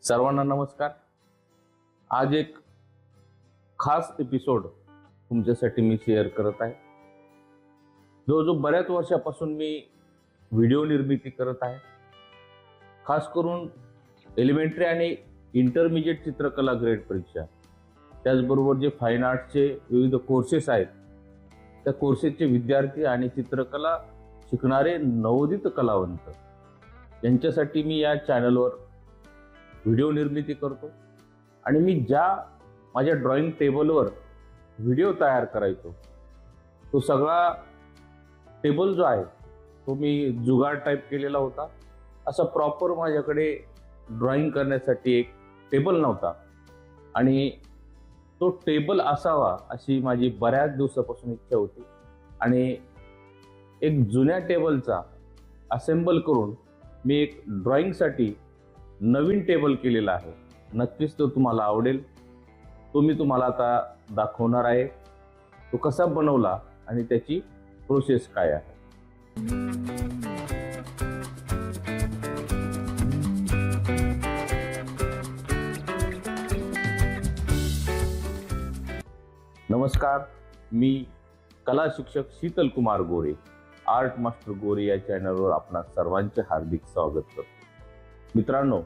सर्वांना नमस्कार। आज एक खास एपिसोड तुमच्यासाठी मी शेअर करत आहे। जो बऱ्याच वर्षापासून मी व्हिडिओ निर्मिती करत आहे, खास करून एलिमेंटरी आणि इंटरमिजिएट चित्रकला ग्रेड परीक्षा, त्याचबरोबर जे फाईन आर्ट्सचे विविध कोर्सेस आहेत, त्या कोर्सेसचे विद्यार्थी आणि चित्रकला शिकणारे नवोदित कलावंत यांच्यासाठी मी या चॅनलवर व्हिडिओ निर्मिती करतो। आणि मी ज्या माझ्या ड्रॉइंग टेबलवर व्हिडिओ तयार करायचो, तो सगळा टेबल जो आहे तो मी जुगाड टाईप केलेला होता। असा प्रॉपर माझ्याकडे ड्रॉइंग करण्यासाठी एक टेबल नव्हता आणि तो टेबल असावा अशी माझी बऱ्याच दिवसापासून इच्छा होती। आणि एक जुन्या टेबलचा असेंबल करून मी एक ड्रॉइंगसाठी नवीन टेबल केलेला आहे। नक्कीच तो तुम्हाला आवडेल। तो मी तुम्हाला आता दाखवणार आहे, तो कसा बनवला आणि त्याची प्रोसेस काय आहे। नमस्कार, मी कला शिक्षक शीतल कुमार गोरे, आर्ट मास्टर गोरे या चॅनलवर आपणा सर्वांचे हार्दिक स्वागत करतो। मित्रांनो,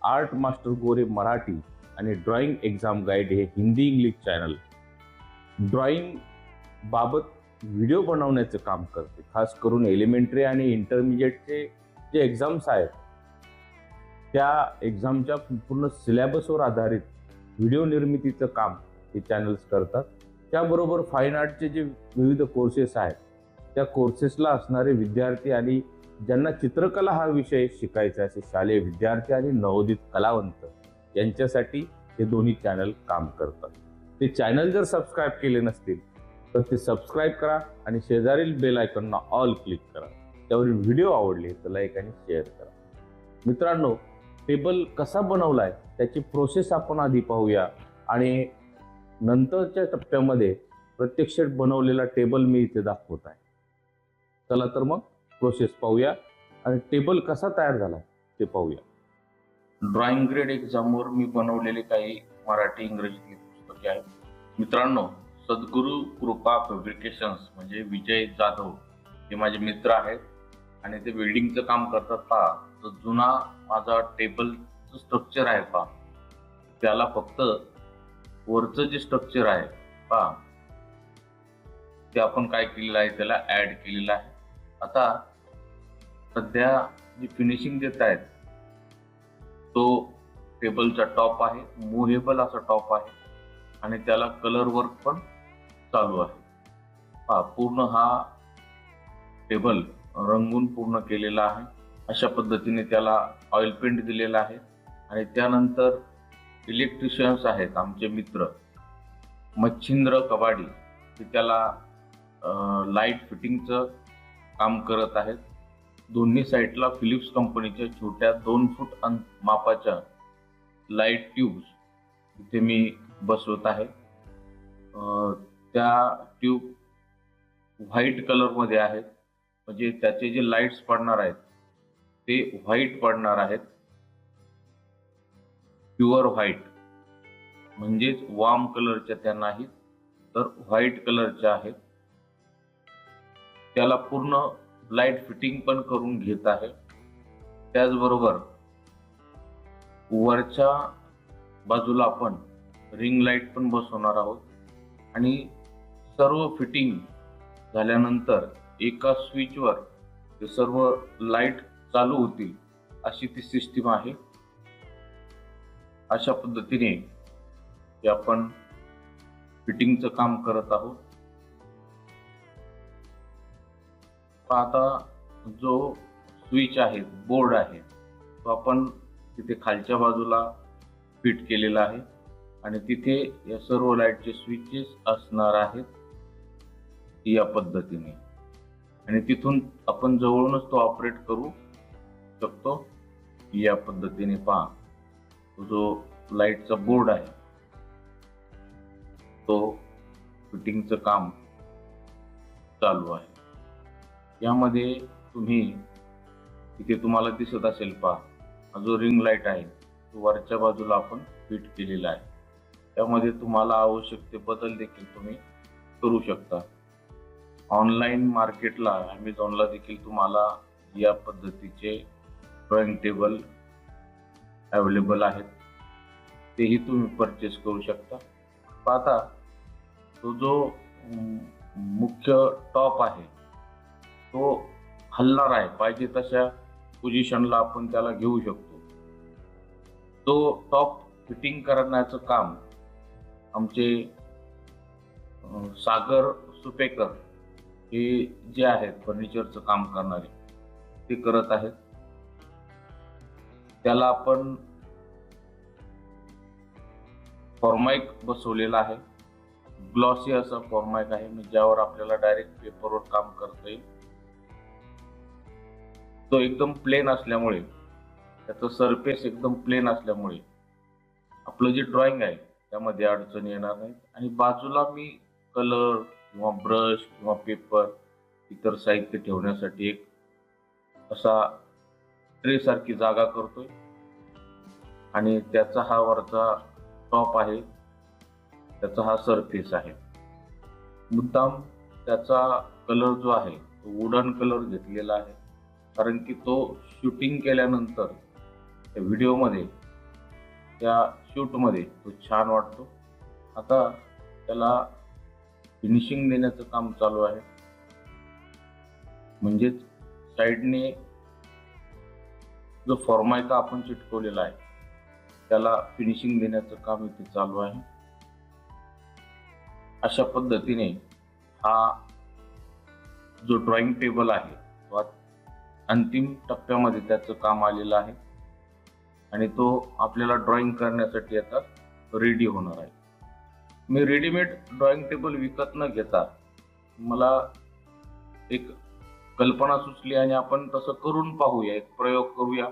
आर्ट मास्टर गोरे मराठी आणि ड्रॉइंग एक्झाम गाईड हे हिंदी इंग्लिश चॅनल ड्रॉइंग बाबत व्हिडिओ बनवण्याचं काम करते। खास करून एलिमेंटरी आणि इंटरमिजिएटचे जे एक्झाम्स आहेत, त्या एक्झामच्या पूर्ण सिलेबसवर आधारित व्हिडिओ निर्मितीचं काम हे चॅनल्स करतात। त्याबरोबर फाईन आर्टचे जे विविध कोर्सेस आहेत, त्या कोर्सेसला असणारे विद्यार्थी आणि ज्यांना चित्रकला हा विषय शिकायचा असे शालेय विद्यार्थी आणि नवोदित कलावंत यांच्यासाठी हे दोन्ही चॅनल काम करतात। ते चॅनल जर सबस्क्राईब केले नसतील तर ते सबस्क्राईब करा आणि शेजारील बेल आयकॉनला ऑल क्लिक करा। त्यावरील व्हिडिओ आवडले तर लाईक आणि शेअर करा। मित्रांनो, टेबल कसा बनवलाय त्याची प्रोसेस आपण आधी पाहूया आणि नंतरच्या टप्प्यामध्ये प्रत्यक्ष बनवलेला टेबल मी इथे दाखवत आहे। चला तर मग प्रोसेस पाहूया आणि टेबल कसा तयार झाला ते पाहूया। ड्रॉइंग ग्रेड एक्झामवर मी बनवलेले काही मराठी इंग्रजीतली पुस्तके आहेत। मित्रांनो, सद्गुरू कृपा फॅब्रिकेशन्स म्हणजे विजय जाधव हे माझे मित्र आहेत आणि ते वेल्डिंगचं काम करतात। पहा, तो जुना माझा टेबलचं स्ट्रक्चर आहे पहा, त्याला फक्त वरचं जे स्ट्रक्चर आहे पहा, ते आपण काय केलेलं आहे, त्याला ऍड केलेलं आहे। आता सध्या जी फिनिशिंग देत आहेत तो टेबलचा टॉप आहे, मुव्हेबल असा टॉप आहे आणि त्याला कलर वर्क पण चालू आहे। पहा, पूर्ण हा टेबल रंगून पूर्ण केलेला आहे। अशा पद्धतीने त्याला ऑइल पेंट दिलेला आहे आणि त्यानंतर इलेक्ट्रिशियन्स आहेत आमचे मित्र मच्छिंद्र कबाडी, ते त्याला लाईट फिटिंगचं काम करत आहेत। दोन्ही साईडला फिलिप्स कंपनीच्या छोट्या 2 फूट मापाच्या लाईट ट्यूब्स इथे मी बसवत आहे। त्या ट्यूब व्हाईट कलरमध्ये आहेत, म्हणजे त्याचे जे लाईट्स पडणार आहेत ते व्हाईट पडणार आहेत, प्युअर व्हाईट, म्हणजेच वॉर्म कलरच्या त्या नाहीत तर व्हाईट कलरच्या आहेत। त्याला पूर्ण लाईट फिटिंग पण करून घेत आहे। त्याचबरोबर वरच्या बाजूला आपण रिंग लाईट पण बसवणार आहोत आणि सर्व फिटिंग झाल्यानंतर एका स्विचवर ते सर्व लाईट चालू होतील अशी ती सिस्टीम आहे। अशा पद्धतीने हे आपण फिटिंगचं काम करत आहोत। आता जो स्विच आहे, बोर्ड आहे, तो आपण तिथे खालच्या बाजूला फिट केलेला आहे आणि तिथे या सर्व लाईटचे स्विचेस असणार आहेत या पद्धतीने, आणि तिथून आपण जवळूनच तो ऑपरेट करू शकतो या पद्धतीने। पहा, जो लाईटचा बोर्ड आहे तो फिटिंगचं काम चालू आहे। यामध्ये तुम्ही इथे तुम्हाला दिसत असेल पहा, जो रिंग लाईट आहे वरच्या बाजूला आपण फिट केलेला आहे. त्यामध्ये तुम्हाला आवश्यक ते बदल देखील तुम्ही करू शकता. ऑनलाईन मार्केटला Amazonला देखील तुम्हाला या पद्धतीचे ड्रॉइंग टेबल अवेलेबल आहेत, तेही तुम्ही परचेस करू शकता. आता तो जो मुख्य टॉप आहे तो हलणार आहे, पाहिजे तशा पोझिशनला आपण त्याला घेऊ शकतो. तो टॉप फिटिंग करण्याचं काम आमचे सागर सुपेकर हे जे आहेत फर्निचरचं काम करणारे ते करत आहेत. त्याला आपण फॉर्माइक बसवलेला आहे. ग्लॉसी असा फॉर्माइक आहे, ज्यावर आपल्याला डायरेक्ट पेपरवर काम करता येईल. तो एकदम प्लेन असल्यामुळे, त्याचं सरफेस एकदम प्लेन असल्यामुळे आपलं जे ड्रॉइंग आहे त्यामध्ये अडचण येणार नाही. आणि बाजूला मी कलर किंवा ब्रश किंवा पेपर इतर साहित्य ठेवण्यासाठी एक असा ट्रे सारखी जागा करतोय. आणि त्याचा हा वरचा टॉप आहे, त्याचा हा सरफेस आहे. मुद्दाम त्याचा कलर जो आहे तो वुडन कलर घेतलेला आहे, कारण की तो शूटिंग केल्यानंतर त्या व्हिडिओमध्ये, त्या शूटमध्ये तो छान वाटतो. आता त्याला फिनिशिंग देण्याचं काम चालू आहे, म्हणजेच साईडने जो फॉर्माइका आपण चिटकवलेला आहे त्याला फिनिशिंग देण्याचं काम इथे चालू आहे. अशा पद्धतीने हा जो ड्रॉइंग टेबल आहे तो अंतिम टप्प्यामध्ये त्याचं काम आलेलं आहे आणि तो आपल्याला ड्रॉइंग करण्यासाठी आता रेडी होणार आहे. मी रेडीमेड ड्रॉइंग टेबल विकत न घेता मला एक कल्पना सुचली आणि आपण तसं करून पाहूया, एक प्रयोग करूया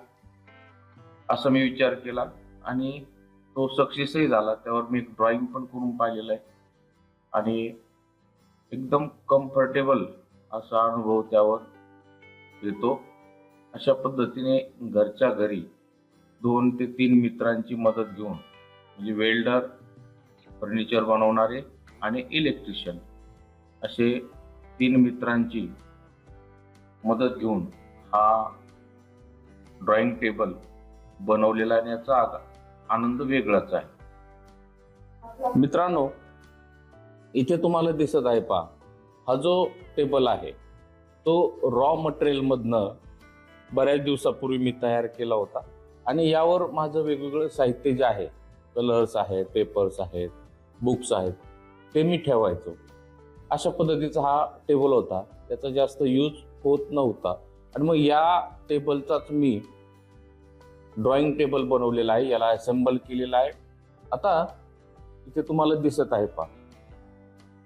असा मी विचार केला आणि तो सक्सेसही झाला. त्यावर मी एक ड्रॉइंग पण करून पाहिलेलं आहे आणि एकदम कम्फर्टेबल असा अनुभव त्यावर येतो. अशा पद्धतीने घरच्या घरी 2 ते 3 मित्रांची मदत घेऊन, म्हणजे वेल्डर, फर्निचर बनवणारे आणि इलेक्ट्रिशियन असे 3 मित्रांची मदत घेऊन हा ड्रॉइंग टेबल बनवलेला आणि याचा आनंद वेगळाच आहे. मित्रांनो, इथे तुम्हाला दिसत आहे पहा, हा जो टेबल आहे तो रॉ मटेरियल मधनं बऱ्याच दिवसापूर्वी मी तयार केला होता आणि यावर माझं वेगवेगळं साहित्य जे आहे, कलर्स आहेत, पेपर्स आहेत, बुक्स आहेत, ते मी ठेवायचो. अशा पद्धतीचा हा टेबल होता. त्याचा जास्त यूज होत नव्हता आणि मग या टेबलचाच मी ड्रॉइंग टेबल बनवलेला आहे, याला असेंबल केलेला आहे. आता इथे तुम्हाला दिसत आहे पहा,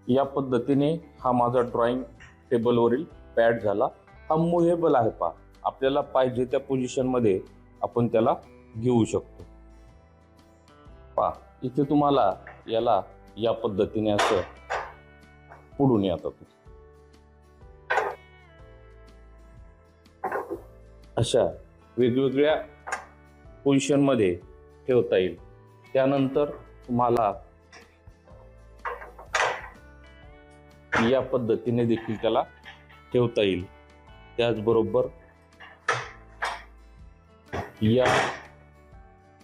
या पद्धतीने हा माझा ड्रॉइंग टेबलवरील पॅड झाला. हा मुव्हेबल आहे पहा, आपल्याला पाहिजे त्या पोझिशनमध्ये आपण त्याला घेऊ शकतो. पहा इथे तुम्हाला याला या पद्धतीने असं पुढून येतात, अशा वेगवेगळ्या पोझिशनमध्ये ठेवता येईल. त्यानंतर तुम्हाला या पद्धतीने देखील त्याला ठेवता येईल. त्याचबरोबर या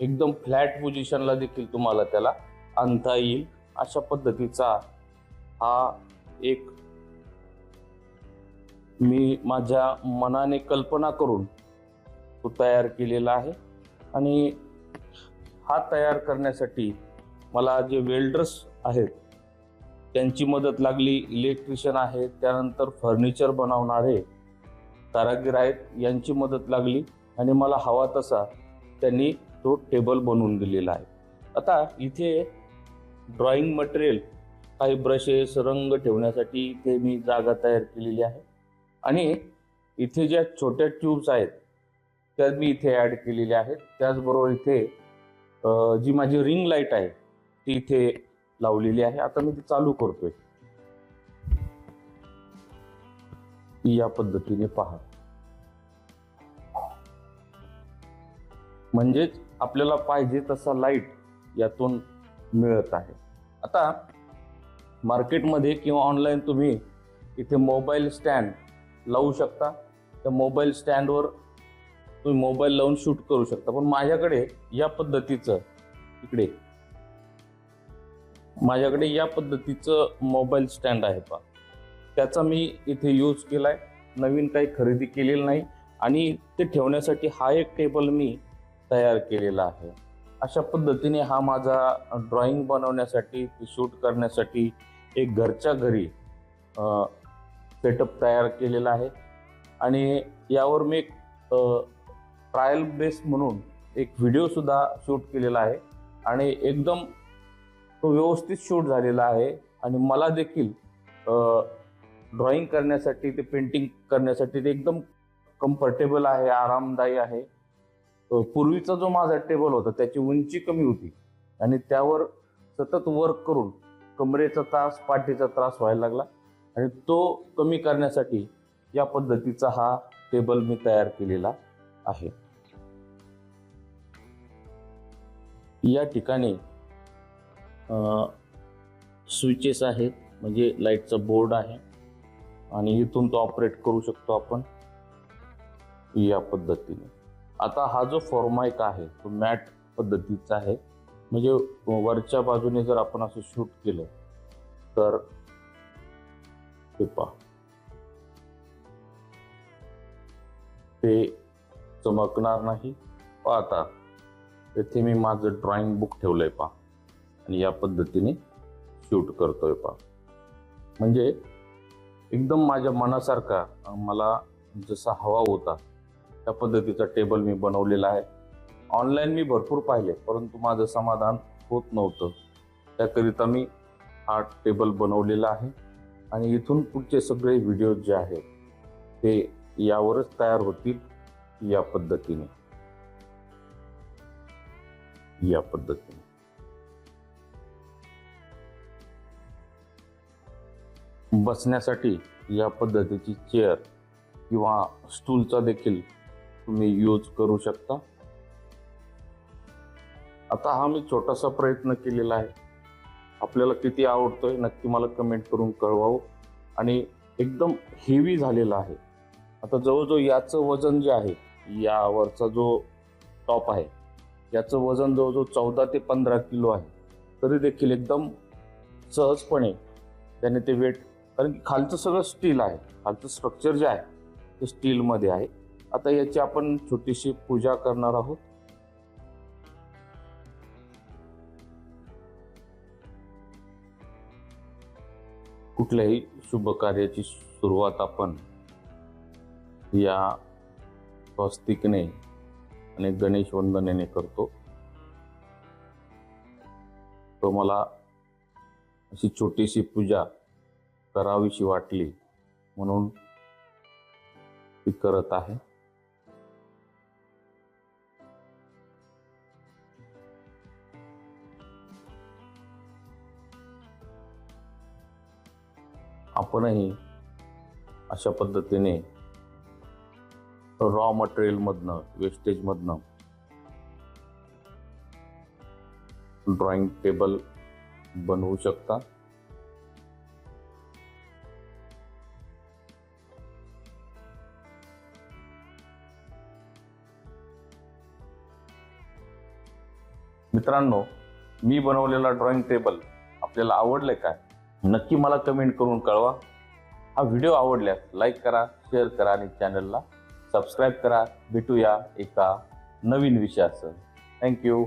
एकदम फ्लॅट पोझिशनला देखील तुम्हाला त्याला आणता येईल. अशा पद्धतीचा हा एक मी माझ्या मनाने कल्पना करून तो तयार केलेला आहे. आणि हा तयार करण्यासाठी मला जे वेल्डर्स आहेत त्यांची मदत लागली, इलेक्ट्रिशियन आहेत, त्यानंतर फर्निचर बनवणारे कारागीर आहेत, यांची मदत लागली आणि मला हवा तसा त्यांनी तो टेबल बनवून दिलेला आहे. आता इथे ड्रॉइंग मटेरियल, काही ब्रशेस, रंग ठेवण्यासाठी इथे मी जागा तयार केलेली आहे आणि इथे ज्या छोट्या ट्यूब्स आहेत त्या मी इथे ॲड केलेल्या आहेत. त्याचबरोबर इथे जी माझी रिंग लाईट आहे ती इथे लावलेली आहे. आता मी ती चालू करतोय. या पद्धतीने पहा, म्हणजेच आपल्याला पाहिजे तसा लाईट यातून मिळत आहे. आता मार्केटमध्ये किंवा ऑनलाईन तुम्ही इथे मोबाईल स्टँड लावू शकता. त्या मोबाईल स्टँडवर तुम्ही मोबाईल लावून शूट करू शकता. पण माझ्याकडे या पद्धतीचं मोबाईल स्टँड आहे पहा. त्याचा मी इथे यूज केलाय, नवीन काही खरेदी केलेलं नाही. आणि ते ठेवण्यासाठी हा एक टेबल मी तयार केलेला आहे. अशा पद्धतीने हा माझा ड्रॉइंग बनवण्यासाठी, शूट करण्यासाठी एक घरच्या घरी सेटअप तयार केलेला आहे. आणि यावर मी एक ट्रायल बेस म्हणून एक व्हिडिओसुद्धा शूट केलेला आहे. आणि एकदम तो व्यवस्थित शूट झालेला आहे. आणि मला देखील ड्रॉइंग करण्यासाठी, ते पेंटिंग करण्यासाठी ते एकदम कम्फर्टेबल आहे, आरामदायी आहे. पूर्वीचा जो माझा टेबल होता त्याची उंची कमी होती आणि त्यावर सतत वर्क करून कमरेचा त्रास, पाठीचा त्रास व्हायला लागला. आणि तो कमी करण्यासाठी या पद्धतीचा हा टेबल मी तयार केलेला आहे. या ठिकाणी स्विचेस आहेत, म्हणजे लाईटचा बोर्ड आहे आणि इथून तो ऑपरेट करू शकतो आपण या पद्धतीने. आता हा जो फॉर्माइक आहे तो मॅट पद्धतीचा आहे. म्हणजे वरच्या बाजूने जर आपण असं शूट केलं तर हे पहा, ते चमकणार नाही. आता येथे मी माझं ड्रॉइंग बुक ठेवलंय पहा आणि या पद्धतीने शूट करतोय पहा. म्हणजे एकदम माझ्या मनासारखा, मला जसा हवा होता त्या पद्धतीचा टेबल मी बनवलेला आहे. ऑनलाईन मी भरपूर पाहिले, परंतु माझं समाधान होत नव्हतं. त्याकरिता मी हा टेबल बनवलेला आहे. आणि इथून पुढचे सगळे व्हिडिओ जे आहेत ते यावरच तयार होतील. या पद्धतीने बसण्यासाठी या पद्धतीची चेअर किंवा स्टूलचा देखील तुम्ही यूज करू शकता. आता हा मी छोटासा प्रयत्न केलेला आहे. आपल्याला किती आवडतोय नक्की मला कमेंट करून कळवावं. आणि एकदम हेवी झालेला आहे. आता जवळजवळ याचं वजन जे आहे, यावरचा जो टॉप आहे याचं वजन जवळजवळ 14 ते 15 किलो आहे. तरी देखील एकदम सहजपणे त्याने ते वेट, कारण की खालचं सगळं स्टील आहे, खालचं स्ट्रक्चर जे आहे ते स्टीलमध्ये आहे. आता याची आपण छोटीशी पूजा करणार आहोत. कुठल्याही शुभ कार्याची सुरुवात आपण या स्वस्तिकने आणि गणेश वंदनेने करतो. तो मला अशी छोटीशी पूजा करावीशी वाटली म्हणून ती करत आहे. आपणही अशा पद्धतीने रॉ मटेरियल मधनं, वेस्टेज मधनं ड्रॉइंग टेबल बनवू शकता. मित्रांनो, मी बनवलेला ड्रॉइंग टेबल आपल्याला आवडले काय? नक्की मला कमेंट करून कळवा. हा व्हिडिओ आवडल्यास लाईक करा, शेअर करा आणि चॅनलला सबस्क्राईब करा. भेटूया एका नवीन विषयासह. थँक्यू.